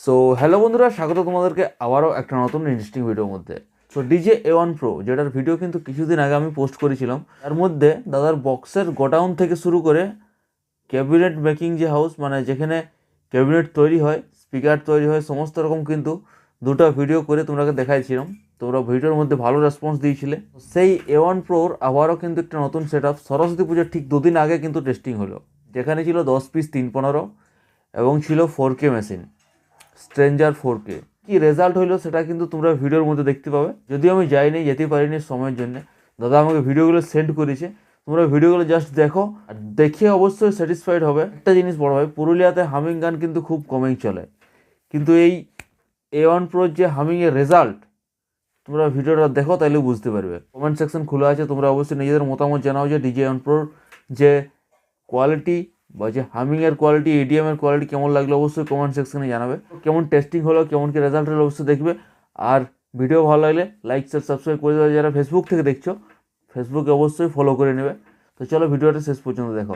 So hello বন্ধুরা, স্বাগত তোমাদেরকে আবারও একটা নতুন ইন্টারেস্টিং ভিডিওর মধ্যে। সো ডিজে A1 Pro, যেটার ভিডিও কিন্তু কিছুদিন আগে আমি পোস্ট করেছিলাম, তার মধ্যে দাদার বক্সের গোডাউন থেকে শুরু করে ক্যাবিনেট মেকিং যে হাউস, মানে যেখানে ক্যাবিনেট তৈরি হয়, স্পিকার তৈরি হয়, সমস্ত রকম কিন্তু দুটো ভিডিও করে তোমরাকে দেখাইছিলাম। তোমরা ভিডিওর মধ্যে ভালো রেসপন্স দিয়েছিলে। সেই A1 Proর আবারও কিন্তু একটা নতুন সেট আপ সরস্বতী পুজোর ঠিক দুদিন আগে কিন্তু টেস্টিং হলো, যেখানে ছিল 10 পিস 315 এবং ছিল 4K মেশিন, স্ট্রেঞ্জার 4K। কি রেজাল্ট হইলো সেটা কিন্তু তোমরা ভিডিওর মধ্যে দেখতে পাবে। যদিও আমি যাইনি, যেতে পারিনি সময়ের জন্য, দাদা আমাকে ভিডিওগুলো সেন্ড করেছে। তোমরা ভিডিওগুলো জাস্ট দেখো, আর দেখে অবশ্যই স্যাটিসফাইড হবে। একটা জিনিস বড় ভাই, পুরুলিয়াতে হামিং গান কিন্তু খুব কমেই চলে, কিন্তু এই A1 Proর যে হামিংয়ের রেজাল্ট, তোমরা ভিডিওটা দেখো তাইলে বুঝতে পারবে। কমেন্ট সেকশন খোলা আছে, তোমরা অবশ্যই নিজেদের মতামত জানাও যে ডিজে A1 Proর যে কোয়ালিটি বা যে হামিংয়ের কোয়ালিটি, EDM-এর কোয়ালিটি কেমন লাগলো অবশ্যই কমেন্ট সেকশনে জানাবে। কেমন টেস্টিং হলো, কেমন কি রেজাল্ট হলো অবশ্যই দেখবে। আর ভিডিও ভালো লাগলে লাইক, শেয়ার, সাবস্ক্রাইব করে দেবে। যারা ফেসবুক থেকে দেখছো, ফেসবুকে অবশ্যই ফলো করে নেবে। তো চলো ভিডিওটা শেষ পর্যন্ত দেখো।